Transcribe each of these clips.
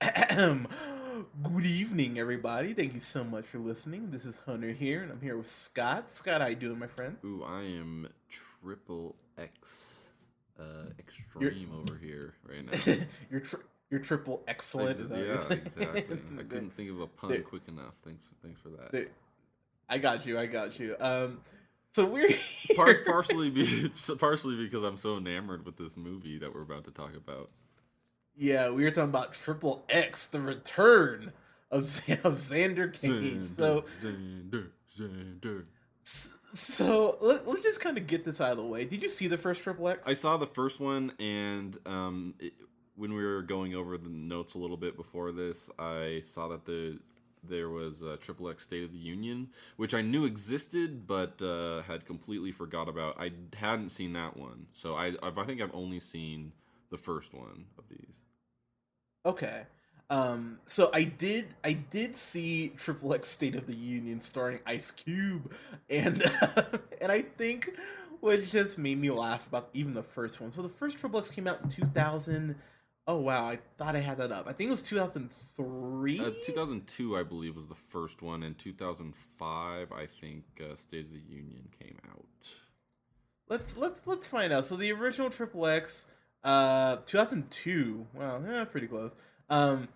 Good evening, everybody. Thank you so much for listening. This is Hunter here, and I'm here with Scott. Scott, how you doing, my friend? Ooh, I am triple X You're extreme over here right now. you're you're triple excellent. Is that what you're Yeah, exactly. I saying? couldn't think of a pun There- quick enough. Thanks for that. there- I got you. I got you. So we're Par- here. partially, be- partially because I'm so enamored with this movie that we're about to talk about. Yeah, we were talking about Triple X, the return of Xander Cage. Xander, Xander, Xander. So let's just kind of get this out of the way. Did you see the first Triple X? I saw the first one, and when we were going over the notes a little bit before this, I saw that there was a Triple X State of the Union, which I knew existed, but had completely forgot about. I hadn't seen that one, so I think I've only seen the first one of these. Okay. So I did see Triple X State of the Union starring Ice Cube, and and I think what just made me laugh about even the first one. So the first Triple X came out in 2000. Oh wow, I thought I had that up. I think it was 2003. 2002, I believe, was the first one, and 2005, I think, State of the Union came out. Let's find out. So the original Triple X, 2002. Wow, yeah, pretty close. Um,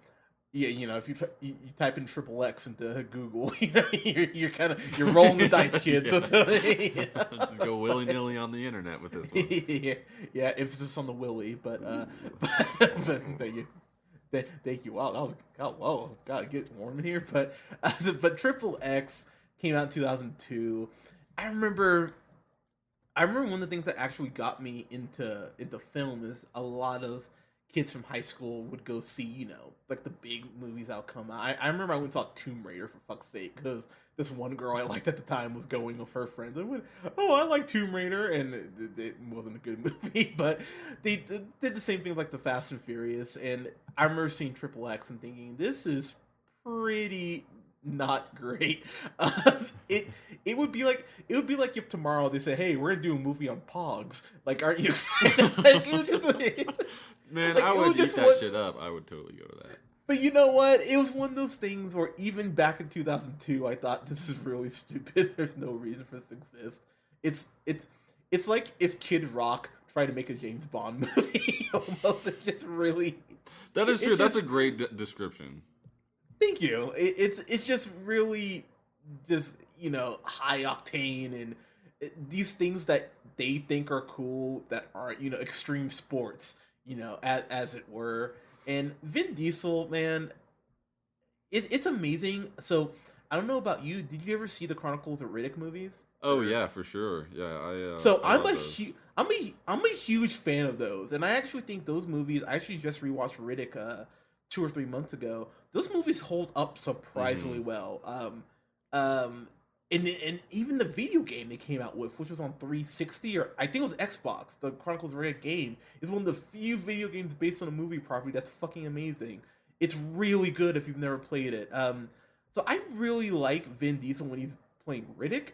yeah, if you type in Triple X into Google, you're kind of you're rolling the dice, kid. Yeah. So Just go willy nilly on the internet with this one. yeah, emphasis on the willy, but but thank you. Thank you. Wow, that was God. Whoa, gotta get warm in here. But Triple X came out in 2002. I remember I remember one of the things that actually got me into film is a lot of kids from high school would go see, like the big movies that would come out. I remember I went and saw Tomb Raider for fuck's sake because this one girl I liked at the time was going with her friends. I went, oh, I like Tomb Raider, and it wasn't a good movie, but they did the same thing with like the Fast and Furious, and I remember seeing Triple X and thinking this is pretty not great. It it would be like if tomorrow they say, "Hey, we're gonna do a movie on Pogs." Like, aren't you excited? Like, it was just, Man, like, I it would was eat just that one. shit up. I would totally go to that. But you know what? It was one of those things where even back in 2002, I thought this is really stupid. There's no reason for this to exist. It's it's it's like if Kid Rock tried to make a James Bond movie. Almost, it's just really. That is It's true. That's just a great description. Thank you. It's just really just high octane and these things that they think are cool that aren't extreme sports as it were. And Vin Diesel, man, it's amazing. So I don't know about you. Did you ever see the Chronicles of Riddick movies? Oh Or yeah, for sure. Yeah, so I love those. I'm a huge fan of those, and I actually think those movies. I actually just rewatched Riddick 2 or 3 months ago. Those movies hold up surprisingly Hmm. well. And even the video game they came out with, which was on 360 or I think it was Xbox, the Chronicles of Riddick game, is one of the few video games based on a movie property that's fucking amazing. It's really good if you've never played it. So I really like Vin Diesel when he's playing Riddick.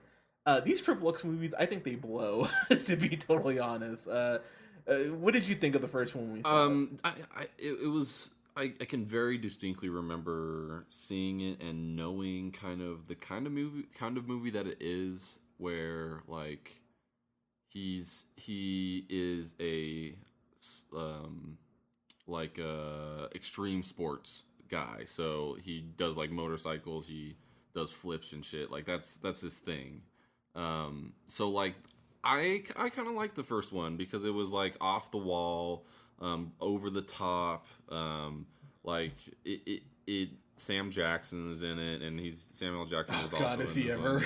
These Triple X movies, I think they blow. To be totally honest, what did you think of the first one when we saw it? It was. I can very distinctly remember seeing it and knowing kind of movie that it is, where like he is a like extreme sports guy. So he does like motorcycles, he does flips and shit. Like that's his thing. So like I kind of like the first one because it was like off the wall, over the top. Like it Sam Jackson is in it, and he's Samuel Jackson is Oh also God, is in he this one.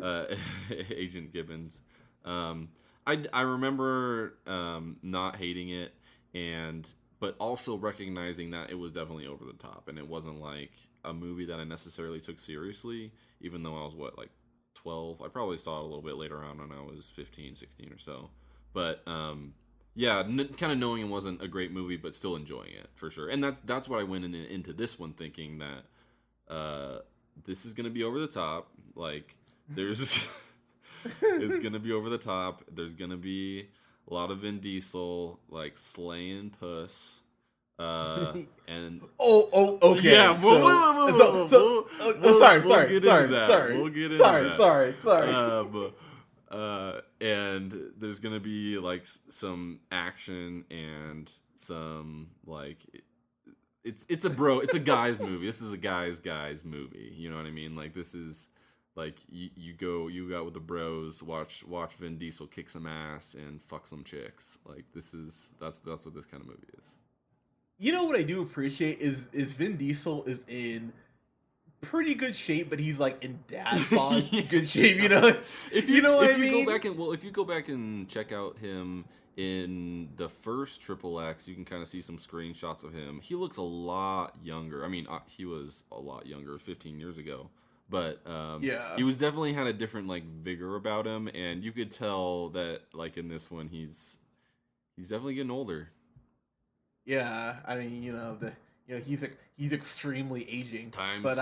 ever? Yeah, Agent Gibbons. I remember not hating it, and but also recognizing that it was definitely over the top, and it wasn't like a movie that I necessarily took seriously, even though I was what, like 12. I probably saw it a little bit later on when I was 15, 16 or so. But yeah, kind of knowing it wasn't a great movie, but still enjoying it for sure. And that's what I went into this one thinking that this is gonna be over the top. Like there's it's gonna be over the top. There's gonna be a lot of Vin Diesel like slaying puss. And Okay. yeah, Sorry. We'll get into that. And there's gonna be like some action and some like it's a guy's movie. This is a guy's movie. You know what I mean? Like this is like you go out with the bros, watch Vin Diesel kick some ass and fuck some chicks. Like that's what this kind of movie is. You know what I do appreciate is Vin Diesel is in pretty good shape, but he's like in dad bod good shape. You know, if you know what I mean. If you go back and check out him in the first XXX, you can kind of see some screenshots of him. He looks a lot younger. I mean, he was a lot younger 15 years ago, but he was definitely had a different like vigor about him, and you could tell that like in this one he's definitely getting older. Yeah, I mean, he's extremely aging. But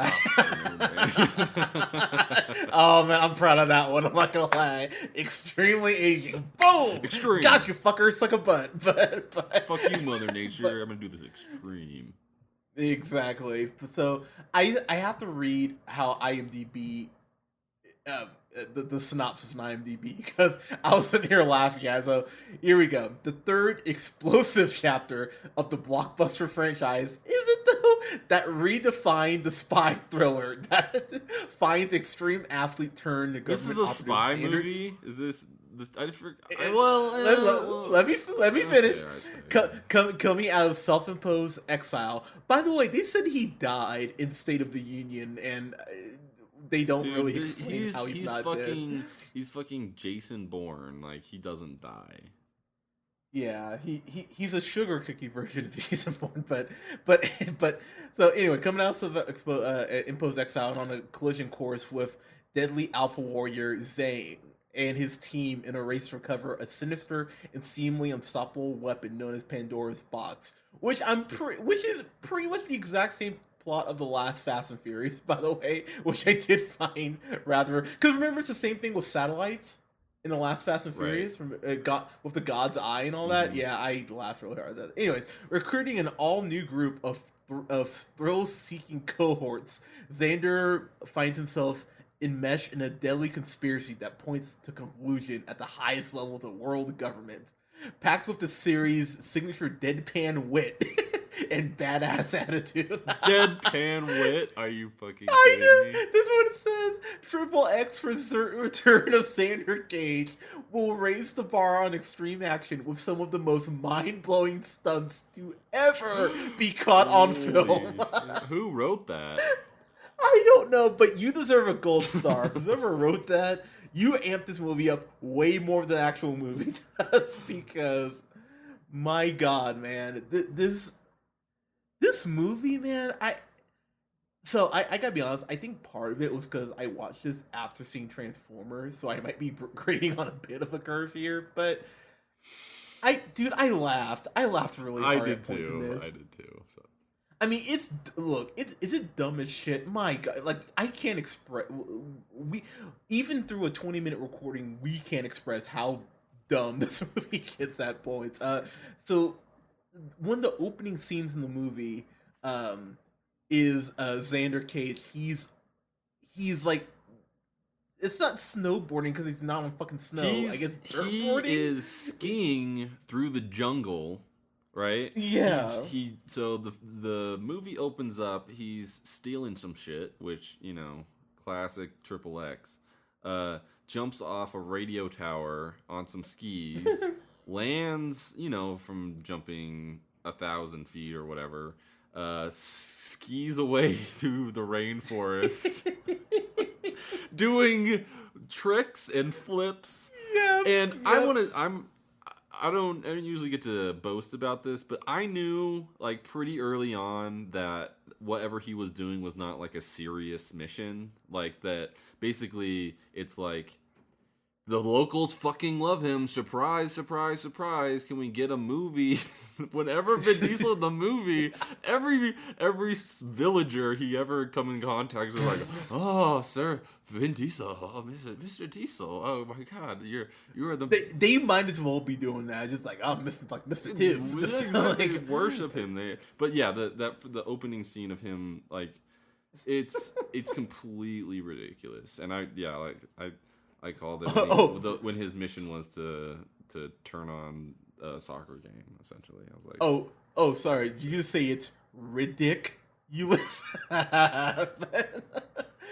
oh man, I'm proud of that one. I'm not gonna lie. Extremely aging. Boom. Extreme. Got you, fucker. Suck a butt. But fuck you, Mother Nature. I'm gonna do this extreme. Exactly. So I have to read how IMDb. The synopsis on IMDb because I was sitting here laughing at it. So here we go. The third explosive chapter of the blockbuster franchise is it though that redefined the spy thriller that finds extreme athlete turned government. This is a spy movie. Is this? Let me finish. Okay, coming out of self-imposed exile. By the way, they said he died in State of the Union and. They don't really explain how he's not dead. He's fucking Jason Bourne. Like he doesn't die. Yeah, he's a sugar cookie version of Jason Bourne. But so anyway, coming out of imposed exile and on a collision course with deadly alpha warrior Zane and his team in a race to recover a sinister and seemingly unstoppable weapon known as Pandora's Box, which is pretty much the exact same plot of the last Fast and Furious, by the way, which I did find rather because remember it's the same thing with satellites in the last Fast and Furious from with the God's Eye and all that. Mm-hmm. Yeah, I laughed really hard at that. Anyways, recruiting an all new group of thrill-seeking cohorts, Xander finds himself enmeshed in a deadly conspiracy that points to conclusion at the highest level of the world government, packed with the series' signature deadpan wit. And badass attitude. Deadpan wit? Are you fucking kidding me? That's what it says. XXX return of Xander Cage will raise the bar on extreme action with some of the most mind-blowing stunts to ever be caught on film. Who wrote that? I don't know, but you deserve a gold star. Because whoever wrote that, you amped this movie up way more than the actual movie does. Because, my God, man, This movie, man, I gotta be honest. I think part of it was because I watched this after seeing Transformers, so I might be grading on a bit of a curve here. But I laughed. I laughed really hard. I did too. So. I mean, is it dumb as shit? My God, like I can't express. We even through a 20-minute recording, we can't express how dumb this movie gets at points. So. One of the opening scenes in the movie is Xander Cage. He's like, it's not snowboarding because he's not on fucking snow. I guess dirtboarding. He is skiing through the jungle, right? Yeah. So the movie opens up. He's stealing some shit, which classic XXX. Jumps off a radio tower on some skis. Lands, from jumping 1,000 feet or whatever, skis away through the rainforest, doing tricks and flips. Yeah, and I don't usually get to boast about this, but I knew like pretty early on that whatever he was doing was not like a serious mission. Like that, basically, it's like. The locals fucking love him. Surprise, surprise, surprise. Can we get a movie? Whenever Vin Diesel in the movie, every villager he ever come in contact with, like, oh, sir, Vin Diesel, oh, Mr. Diesel, oh my God, you are the. They might as well be doing that, just like, oh, Mr. Tibbs, Exactly, worship him. But yeah, the opening scene of him, like, it's completely ridiculous, and I called it when his mission was to turn on a soccer game. Essentially, I was like, oh, sorry. Did you just say it's ridiculous?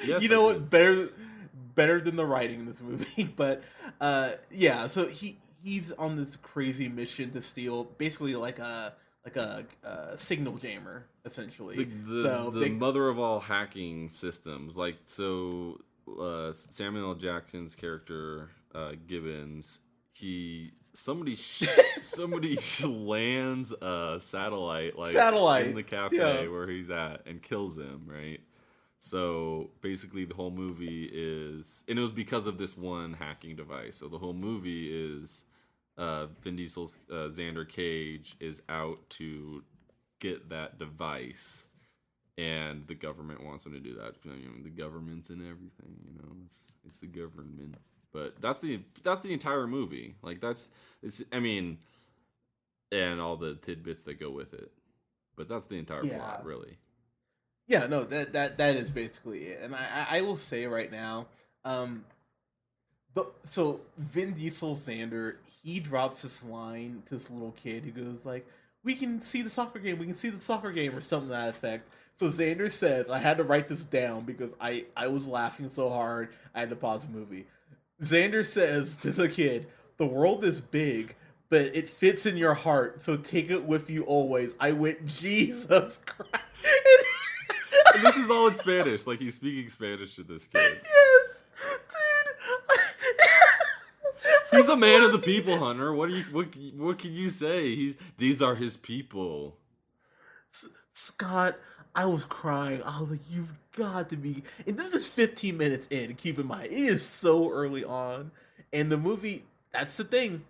Yes, you know what? Better than the writing in this movie. But yeah. So he's on this crazy mission to steal, basically like a signal jammer, essentially. The mother of all hacking systems. Like, so Samuel L. Jackson's character Gibbons, somebody lands a satellite in the cafe where he's at and kills him, right? So basically the whole movie is, and it was because of this one hacking device. So the whole movie is Vin Diesel's Xander Cage is out to get that device, and the government wants him to do that. I mean, the government's in everything, it's the government. But that's the entire movie. Like, and all the tidbits that go with it. But that's the entire plot, really. Yeah, no, that is basically it. And I will say right now, so Vin Diesel Xander, he drops this line to this little kid who goes like, we can see the soccer game, or something to that effect. So Xander says, I had to write this down because I was laughing so hard I had to pause the movie. Xander says to the kid, the world is big, but it fits in your heart, so take it with you always. I went, Jesus Christ. And this is all in Spanish. Like, he's speaking Spanish to this kid. Yes, dude. He's a man of the people, Hunter. What can you say? These are his people. Scott, I was crying. I was like, you've got to be. And this is 15 minutes in. Keep in mind, it is so early on. And the movie, that's the thing.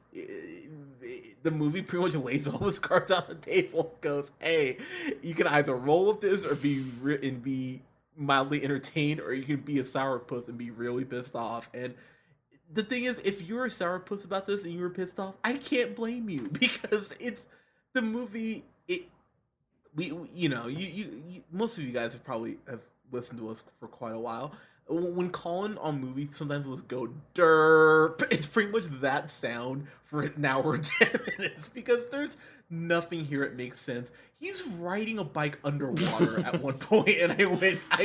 The movie pretty much lays all his cards on the table. Goes, hey, you can either roll with this or be mildly entertained, or you can be a sourpuss and be really pissed off. And the thing is, if you're a sourpuss about this and you were pissed off, I can't blame you, because it's the movie. Most of you guys have listened to us for quite a while. When calling on movies, sometimes let's go derp. It's pretty much that sound for an hour and 10 minutes, because there's nothing here that makes sense. He's riding a bike underwater at one point, and I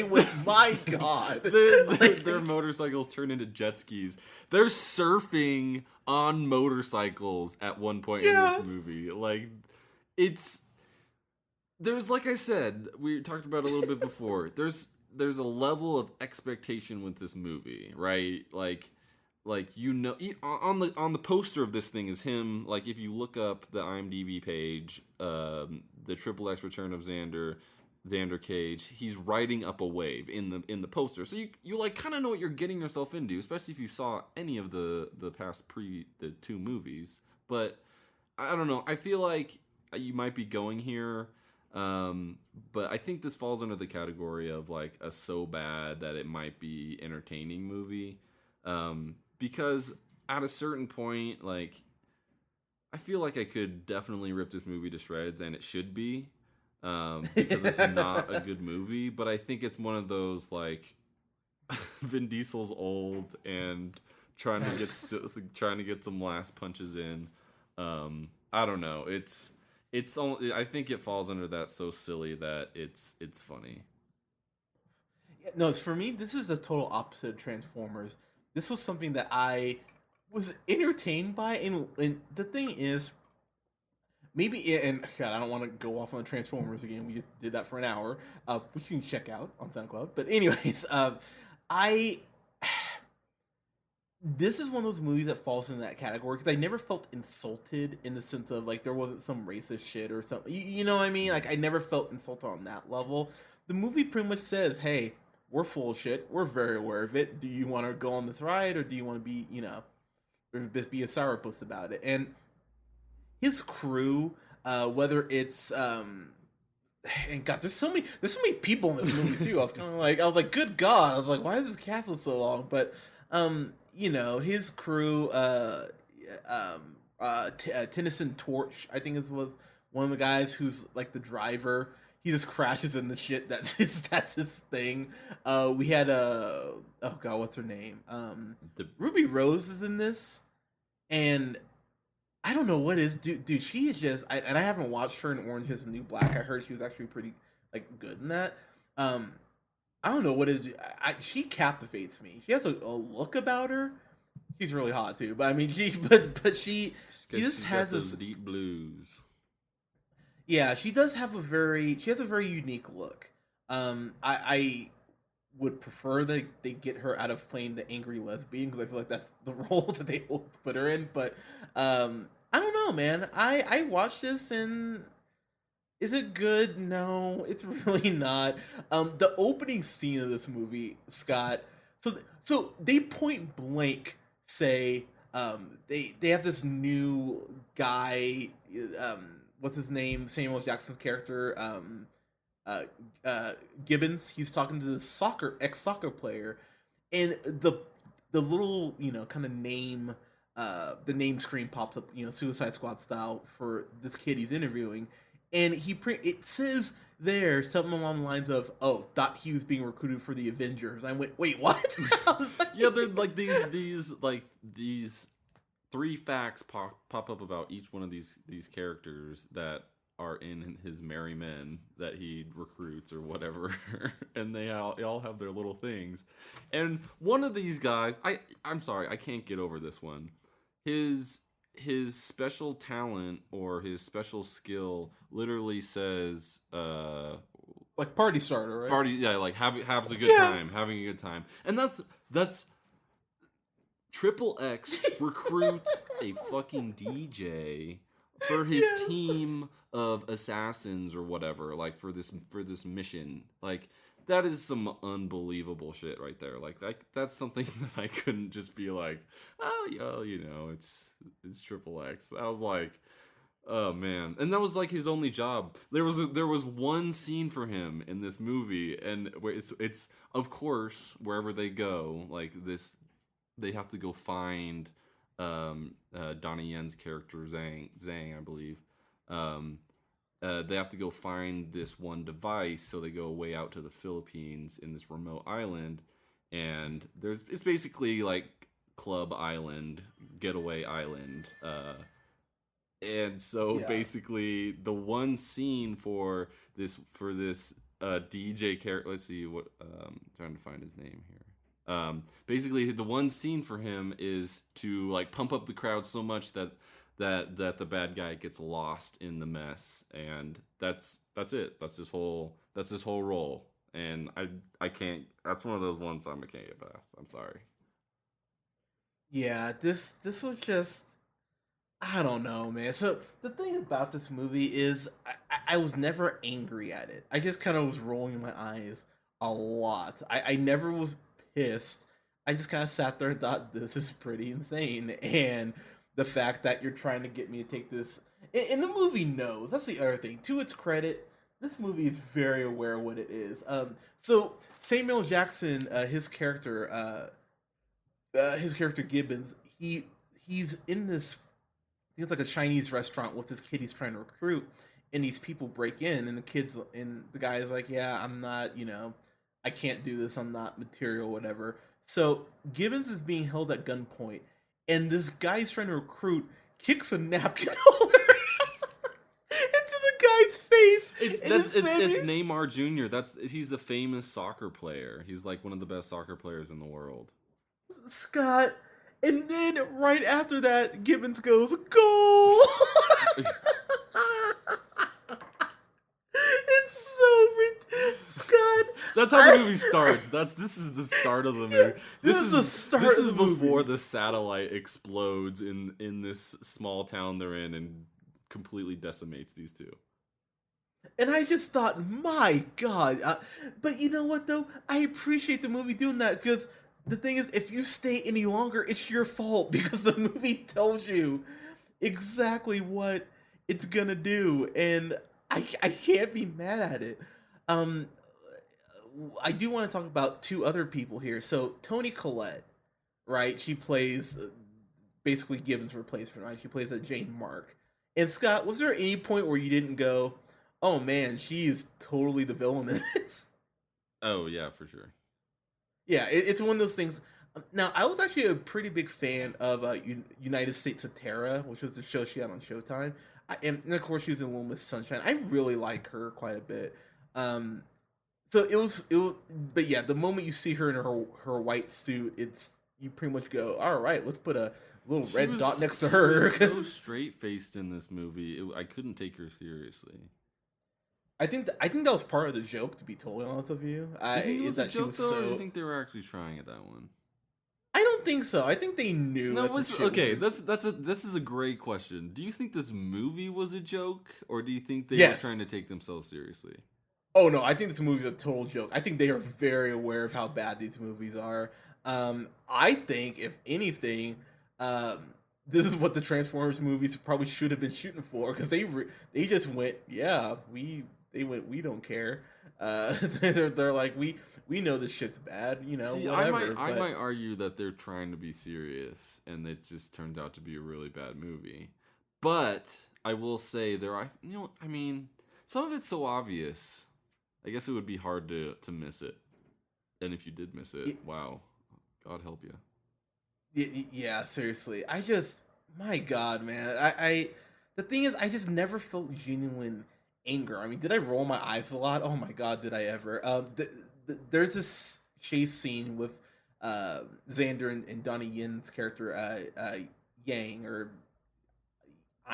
went, my God. Their motorcycles turn into jet skis. They're surfing on motorcycles at one point in this movie. Like, there's, like I said, we talked about it a little bit before. There's a level of expectation with this movie, right? Like on the poster of this thing is him. Like, if you look up the IMDb page, the XXX Return of Xander Cage, he's riding up a wave in the poster. So you like kind of know what you're getting yourself into, especially if you saw any of the past the two movies. But I don't know. I feel like you might be going here. But I think this falls under the category of like a so bad that it might be entertaining movie. Because at a certain point, like, I feel like I could definitely rip this movie to shreds, and it should be, because it's not a good movie. But I think it's one of those, like, Vin Diesel's old and trying to get some last punches in. I don't know. It's only, I think it falls under that so silly that it's funny. No, for me, this is the total opposite of Transformers. This was something that I was entertained by, and the thing is, maybe, and God, I don't want to go off on Transformers again. We just did that for an hour, which you can check out on SoundCloud. But anyways, this is one of those movies that falls in that category, because I never felt insulted in the sense of, like, there wasn't some racist shit or something. You know what I mean? Like, I never felt insulted on that level. The movie pretty much says, hey, we're full of shit. We're very aware of it. Do you want to go on this ride, or do you want to be, just be a sourpuss about it. And his crew, whether it's and God, there's so many people in this movie too. I was like, good God, I was like, why is this castle so long? But his crew, Tennyson Torch, I think was one of the guys who's like the driver. He just crashes in the shit. That's his thing. We had oh God, what's her name? Ruby Rose is in this, and I don't know what is dude. She is just, and I haven't watched her in Orange Is the New Black. I heard she was actually pretty like good in that. I don't know what is. She captivates me. She has a look about her. She's really hot too, but I mean, she just has this deep blues. Yeah, she has a very unique look. I would prefer that they get her out of playing the angry lesbian, because I feel like that's the role that they will put her in. But I don't know, man. I watched this, and is it good? No, it's really not. The opening scene of this movie, Scott. So they point blank say they have this new guy. What's his name? Samuel Jackson's character, Gibbons. He's talking to the ex-soccer player, and the little kind of name, the name screen pops up, Suicide Squad style, for this kid he's interviewing, and it says there something along the lines of, "Oh, thought he was being recruited for the Avengers." I went, "Wait, what?" I was like, yeah, they're like these 3 facts pop up about each one of these characters that are in his Merry Men that he recruits or whatever, and they all have their little things. And one of these guys, I'm sorry, I can't get over this one. His special talent or his special skill literally says like party starter, right? Party, yeah, like having a good time, and that's XXX recruits a fucking DJ for his team of assassins or whatever, like for this mission. Like, that is some unbelievable shit right there. Like, that's something that I couldn't just be like, oh yeah, it's XXX. I was like, oh man. And that was like his only job. There was one scene for him in this movie, and where it's of course wherever they go, like this, they have to go find Donnie Yen's character Zhang, I believe. They have to go find this one device, so they go way out to the Philippines in this remote island, and it's basically like Club Island, Getaway Island, and so basically the one scene for this DJ character. Let's see what I'm trying to find his name here. Basically the one scene for him is to like pump up the crowd so much that the bad guy gets lost in the mess, and that's it. That's his whole role. And I can't. That's one of those ones I can't get past. I'm sorry. Yeah, this was just, I don't know, man. So the thing about this movie is I was never angry at it. I just kind of was rolling my eyes a lot. I never was pissed. I just kind of sat there and thought, this is pretty insane. And the fact that you're trying to get me to take this, and the movie knows, that's the other thing. To its credit, this movie is very aware of what it is. So Samuel Jackson, his character Gibbons, he's in this, it's like a Chinese restaurant with this kid he's trying to recruit, and these people break in, and the guy is like, yeah, I'm not, I can't do this, I'm not material, whatever. So Gibbons is being held at gunpoint, and this guy he's trying to recruit kicks a napkin over into the guy's face. It's Neymar Jr. He's a famous soccer player. He's like one of the best soccer players in the world. Scott, and then right after that, Gibbons goes, goal! It's so Scott. That's how the movie starts. This is the start of the movie. This is the start This of is the movie. before the satellite explodes in this small town they're in and completely decimates these two. And I just thought, my God. But you know what, though? I appreciate the movie doing that, because the thing is, if you stay any longer, it's your fault because the movie tells you exactly what it's gonna do, and I can't be mad at it. Um, I do want to talk about two other people here. So Toni Collette, right? She plays basically Gibbons' replacement, right? She plays a Jane Mark. And Scott, was there any point where you didn't go, "Oh man, she is totally the villain in this"? Oh yeah, for sure. Yeah, it's one of those things. Now, I was actually a pretty big fan of United States of Terra, which was the show she had on Showtime. And of course, she was in Little Miss Sunshine. I really like her quite a bit. Um, so it was, but yeah, the moment you see her in her white suit, it's you pretty much go, all right, let's put a little red dot next to her. She was so straight faced in this movie. I couldn't take her seriously. I think that was part of the joke, to be totally honest with you. You think it was Is a that she joke was though, or do so. you think they were actually trying at that one? I don't think so. I think they knew. No, that the shit okay. was- This is a great question. Do you think this movie was a joke, or do you think they Yes. were trying to take themselves seriously? Oh no, I think this movie's a total joke. I think they are very aware of how bad these movies are. I think if anything, this is what the Transformers movies probably should have been shooting for because they just went, yeah, we don't care. They're like we know this shit's bad, you know. See, whatever. I but- might argue that they're trying to be serious, and it just turns out to be a really bad movie. But I will say I mean, some of it's so obvious. I guess it would be hard to miss it. And if you did miss it, wow, God help you. Yeah, seriously. My God, man. The thing is, I just never felt genuine anger. I mean, did I roll my eyes a lot? Oh my God, did I ever? There's this chase scene with Xander and Donnie Yin's character, Yang or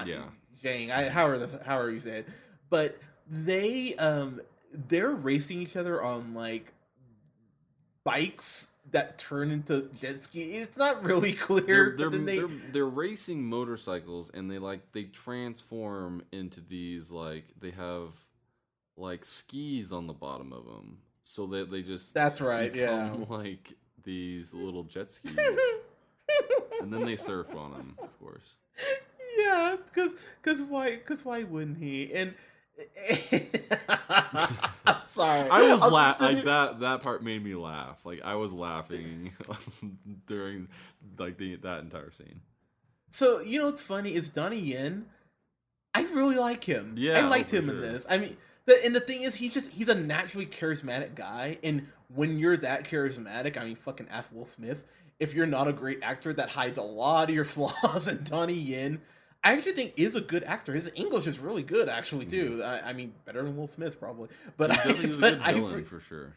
Yeah. Zhang. However you say it, but they're racing each other on like bikes that turn into jet ski. It's not really clear. They're, but then they're racing motorcycles, and they transform into these they have like skis on the bottom of them, so that they just that's right. Yeah. become like these little jet skis, and then they surf on them, of course. Yeah, because why wouldn't he? And sorry, I was I'll laughing. just- Like that part made me laugh. Like I was laughing during that entire scene. So you know what's funny is Donnie Yen. I really like him. Yeah, I liked for him in sure. this. I mean, and the thing is, he's a naturally charismatic guy, and when you're that charismatic, I mean, fucking ask Will Smith. If you're not a great actor, that hides a lot of your flaws. And Donnie Yen, I actually think is a good actor. His English is really good, actually, too. I mean, better than Will Smith probably. But He was a good villain for sure.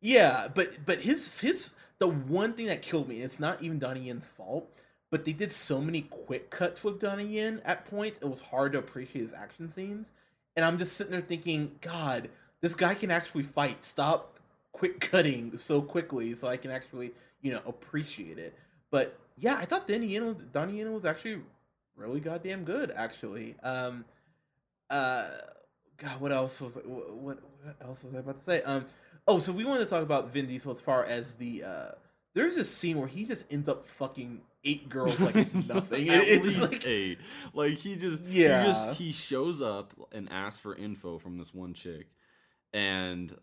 yeah, but his the one thing that killed me, and it's not even Donnie Yen's fault, but they did so many quick cuts with Donnie Yen at points, it was hard to appreciate his action scenes. And I'm just sitting there thinking, God, this guy can actually fight. Stop quick cutting so quickly so I can actually, appreciate it. But yeah, I thought Donnie Yen was actually really goddamn good, actually. God, what else what else was I about to say? Oh, so we wanted to talk about Vin Diesel as far as there's this scene where he just ends up fucking 8 girls like it's nothing. At It's least like, 8. Like Yeah. he shows up and asks for info from this one chick, and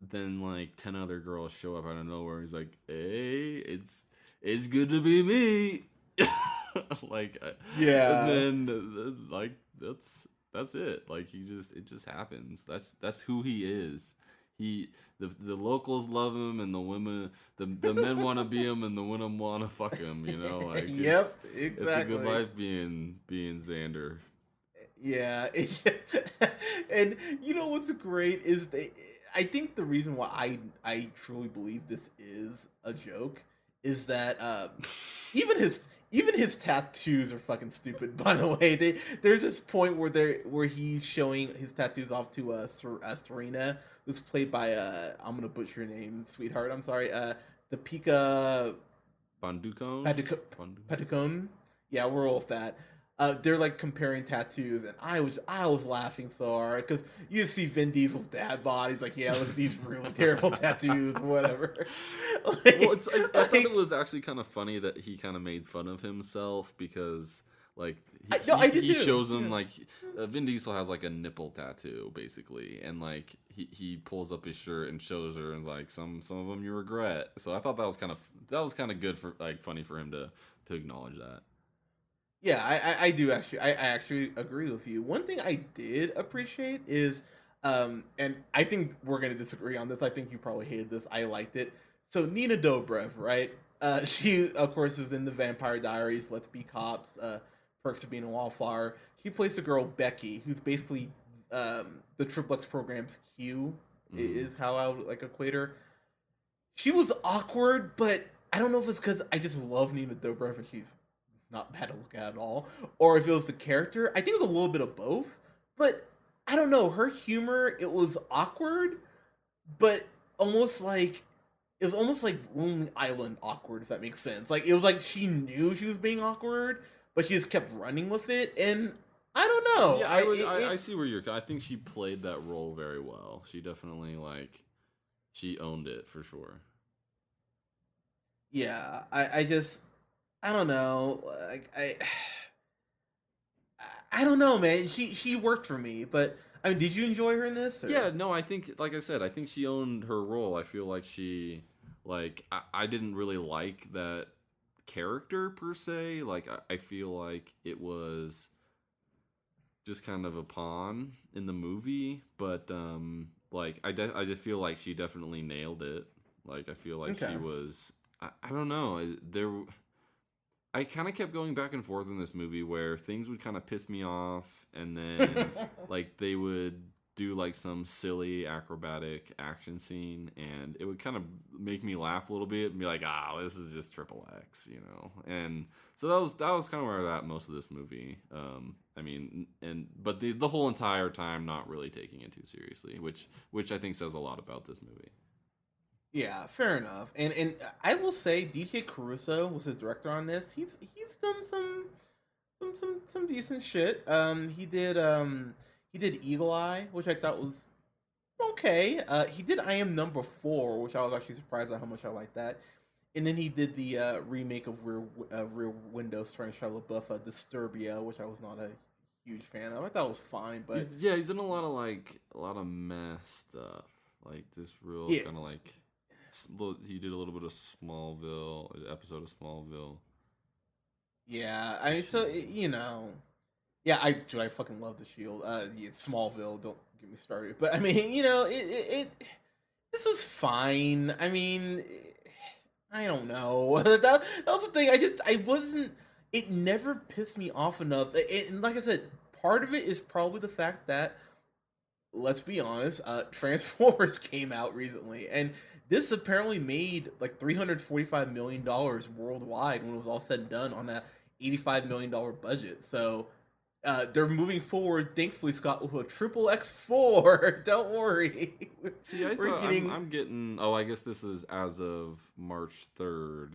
then like 10 other girls show up out of nowhere. He's like, "Hey, it's good to be me." Yeah. And then like that's it. Like it just happens. That's who he is. The locals love him, and the women, the men want to be him, and the women want to fuck him. Like Yep, exactly. it's a good life being Xander. Yeah, and you know what's great is I think the reason why I truly believe this is a joke is that even his tattoos are fucking stupid. By the way, there's this point where he's showing his tattoos off to Serena, who's played by I'm gonna butcher your name, sweetheart. I'm sorry. The Pika Banducon. Paducone. Yeah, we'll roll with that. they're like comparing tattoos, and I was laughing so hard because you see Vin Diesel's dad bod. He's like, yeah, look at these really terrible tattoos, whatever. Well, I thought it like, was actually kind of funny that he kind of made fun of himself because, like, no, I did he too. shows him, Yeah. like, Vin Diesel has, like, a nipple tattoo, basically. And, like, he pulls up his shirt and shows her and is like, some of them you regret. So I thought that was kind of good for, like, funny for him to acknowledge that. Yeah, I do actually. I actually agree with you. One thing I did appreciate is, and I think we're gonna disagree on this. I think you probably hated this. I liked it. So Nina Dobrev, right? She of course is in the Vampire Diaries, Let's Be Cops, Perks of Being a Wallflower. She plays the girl Becky, who's basically the Triple X program's Q, is how I would like equate her. She was awkward, but I don't know if it's because I just love Nina Dobrev and she's not bad to look at all, or if it was the character. I think it was a little bit of both, but I don't know. Her humor, it was awkward, but almost like it was almost like Lonely Island awkward, if that makes sense. Like it was like she knew she was being awkward, but she just kept running with it, and I don't know. Yeah, I see where you're. I think she played that role very well. She definitely she owned it for sure. Yeah, I just I don't know. Like I don't know, man. She worked for me, but I mean, did you enjoy her in this? Or? Yeah, no, I think, like I said, I think she owned her role. I feel like I didn't really like that character per se. Like, I feel like it was just kind of a pawn in the movie, but like I did feel like she definitely nailed it. Like, I feel like she was. I don't know. I kind of kept going back and forth in this movie where things would kind of piss me off, and then like they would do like some silly acrobatic action scene, and it would kind of make me laugh a little bit and be like, this is just XXX, you know. And so that was kind of where I was at most of this movie. I mean, but the whole entire time not really taking it too seriously, which I think says a lot about this movie. Yeah, fair enough. And I will say DJ Caruso was the director on this. He's done some decent shit. He did Eagle Eye, which I thought was okay. He did I Am Number 4, which I was actually surprised at how much I liked that. And then he did the remake of Rear Window starring Shia LaBeouf, Disturbia, which I was not a huge fan of. I thought it was fine, but he's done a lot of mess stuff, like this real kind of like. He did a little bit of Smallville, an episode of Smallville. Yeah, I mean, so you know, yeah, I fucking love the Shield. Yeah, Smallville, don't get me started. But I mean, you know, it this is fine. I mean, I don't know. that was the thing. I wasn't. It never pissed me off enough. And like I said, part of it is probably the fact that, let's be honest, Transformers came out recently, and this apparently made like $345 million worldwide when it was all said and done on a $85 million budget. So they're moving forward, thankfully, Scott, with a XXX4. Don't worry. See, I'm getting. Oh, I guess this is as of March 3rd.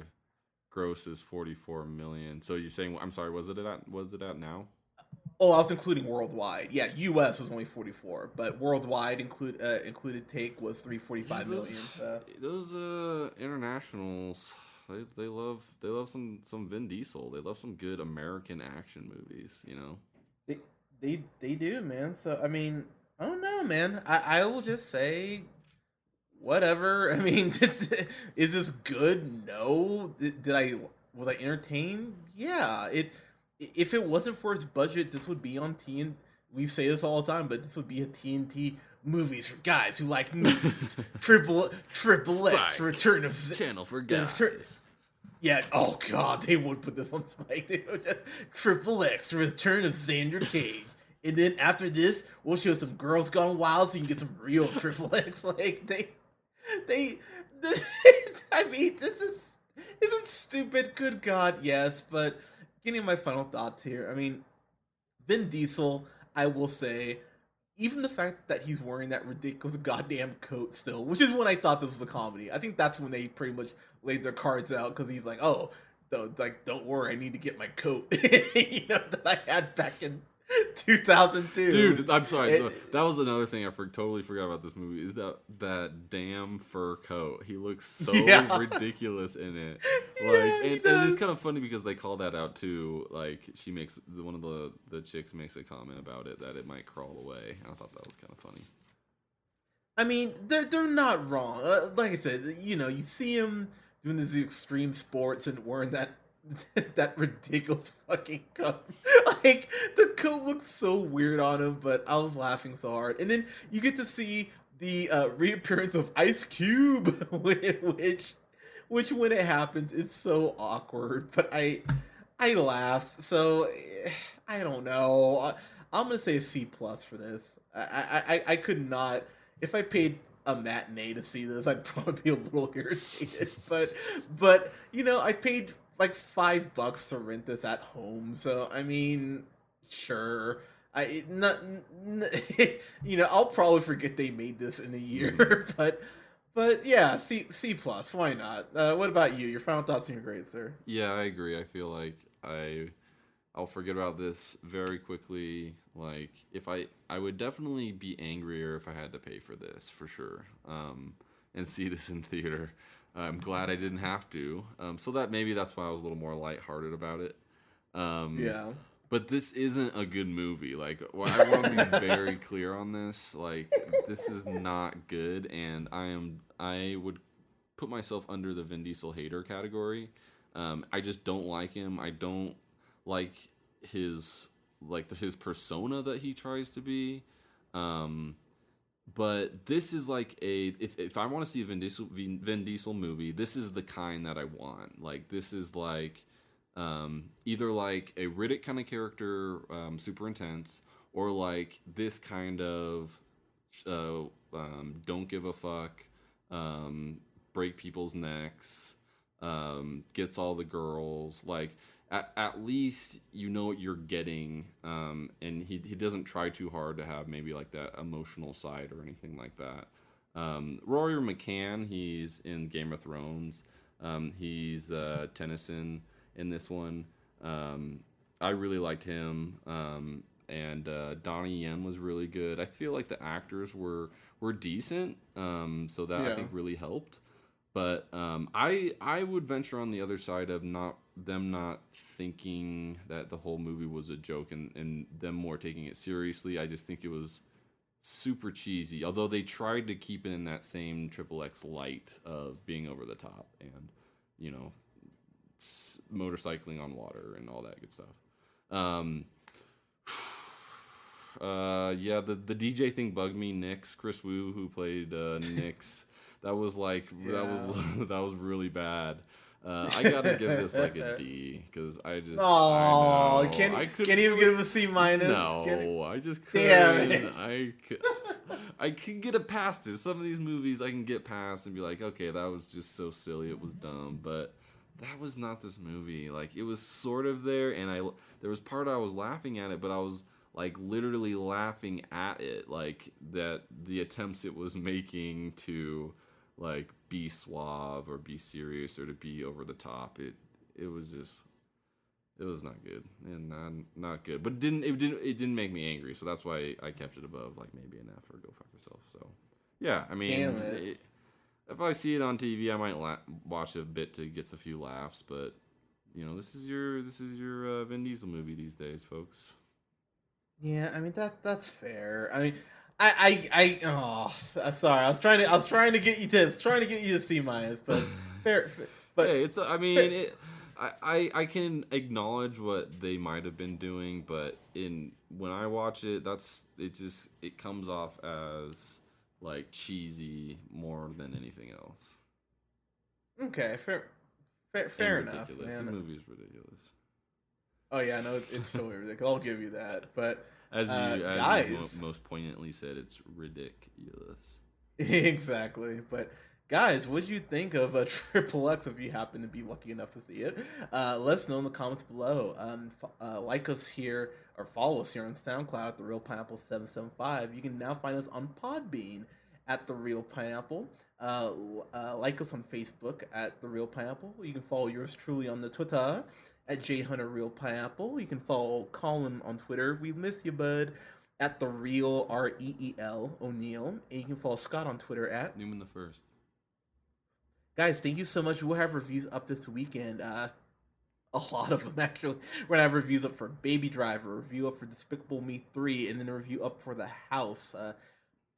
Gross is 44 million. So you're saying? I'm sorry. Was it at now? Oh, I was including worldwide. Yeah, U.S. was only 44, but worldwide included take was 345 million. So. Those internationals, they love some Vin Diesel. They love some good American action movies. You know. They do, man. So I mean, I don't know, man. I will just say, whatever. I mean, is this good? No. Was I entertained? Yeah. If it wasn't for its budget, this would be on TNT. We say this all the time, but this would be a TNT movies for guys who like movies. Triple X, Return of Channel for guys. Yeah. Oh God, they would put this on Spike. They would just Triple X, Return of Xander Cage, and then after this, we'll show some Girls Gone Wild, so you can get some real Triple X. Like they. I mean, isn't stupid. Good God, yes, but. Getting my final thoughts here. I mean, Vin Diesel, I will say, even the fact that he's wearing that ridiculous goddamn coat still, which is when I thought this was a comedy. I think that's when they pretty much laid their cards out, because he's like, oh, don't worry, I need to get my coat, that I had back in 2002. Dude, I'm sorry. It- That was another thing I totally forgot about this movie. Is that damn fur coat? He looks so Yeah. ridiculous in it. Yeah, Like, he and it's does. kind of funny because they call that out too. Like, she makes one of the chicks makes a comment about it that it might crawl away. I thought that was kind of funny. I mean, they're not wrong. Like I said, you see him doing these extreme sports and wearing that that ridiculous fucking coat. Like the coat looked so weird on him, but I was laughing so hard. And then you get to see the reappearance of Ice Cube, which when it happens, it's so awkward. But I laughed. So I don't know. I'm gonna say C+ for this. I could not. If I paid a matinee to see this, I'd probably be a little irritated. But I paid like $5 to rent this at home. So I mean, sure. I not I'll probably forget they made this in a year. But yeah, C+. Why not? What about you? Your final thoughts and your grades, sir? Yeah, I agree. I feel like I'll forget about this very quickly. Like, if I would definitely be angrier if I had to pay for this, for sure, and see this in theater. I'm glad I didn't have to. So that's why I was a little more lighthearted about it. Yeah. But this isn't a good movie. Like, I want to be very clear on this. Like, this is not good, and I would put myself under the Vin Diesel hater category. I just don't like him. I don't like his persona that he tries to be. But this is like if I want to see a Vin Diesel movie, this is the kind that I want. Like, this is like either like a Riddick kind of character, super intense, or like this kind of don't give a fuck, break people's necks, gets all the girls. Like, at least you know what you're getting, and he doesn't try too hard to have maybe like that emotional side or anything like that. Rory McCann, he's in Game of Thrones. He's Tennyson in this one. I really liked him, and Donnie Yen was really good. I feel like the actors were decent, so that I think really helped. But I would venture on the other side of not thinking that the whole movie was a joke and them more taking it seriously. I just think it was super cheesy, although they tried to keep it in that same XXX light of being over the top and motorcycling on water and all that good stuff. The DJ thing bugged me. Chris Wu, who played Nix, that was that was really bad. I gotta give this like a D because I just can't even give him a C-. No, I just couldn't. Damn. I can get it past it. Some of these movies I can get past and be like, okay, that was just so silly, it was dumb, but that was not this movie. Like, it was sort of there, and there was part I was laughing at it, but I was like literally laughing at it, like that the attempts it was making to like be suave or be serious or to be over the top. It was not good and not good. But it didn't make me angry, so that's why I kept it above like maybe an F or go fuck yourself. So yeah, I mean, if I see it on TV, I might watch it a bit to get a few laughs. But this is your Vin Diesel movie these days, folks. Yeah, I mean that's fair. I mean, sorry. I was trying to get you to C-, but fair. But hey, it's. I mean, fair. I can acknowledge what they might have been doing, but when I watch it, it comes off as like cheesy more than anything else. Okay, fair enough. Man. The movie is ridiculous. Oh yeah, no, it's so ridiculous. I'll give you that. But as you most poignantly said, it's ridiculous. Exactly. But guys, what did you think of XXX if you happen to be lucky enough to see it? Let us know in the comments below. Like us here or follow us here on SoundCloud at The Real Pineapple 775. You can now find us on Podbean at The Real Pineapple. Like us on Facebook at The Real Pineapple. You can follow yours truly on the Twitter at JHunterRealPineapple. You can follow Colin on Twitter. We miss you, bud. At The Real REEL O'Neill. And you can follow Scott on Twitter at Newman the First. Guys, thank you so much. We'll have reviews up this weekend. A lot of them, actually. We're going to have reviews up for Baby Driver, a review up for Despicable Me 3, and then a review up for The House. The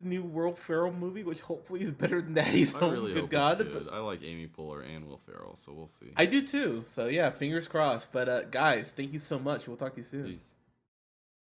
new Will Ferrell movie, which hopefully is better than Daddy's Home. I really hope God, it's good. I like Amy Poehler and Will Ferrell, so we'll see. I do too. So, yeah, fingers crossed. But, guys, thank you so much. We'll talk to you soon. Peace.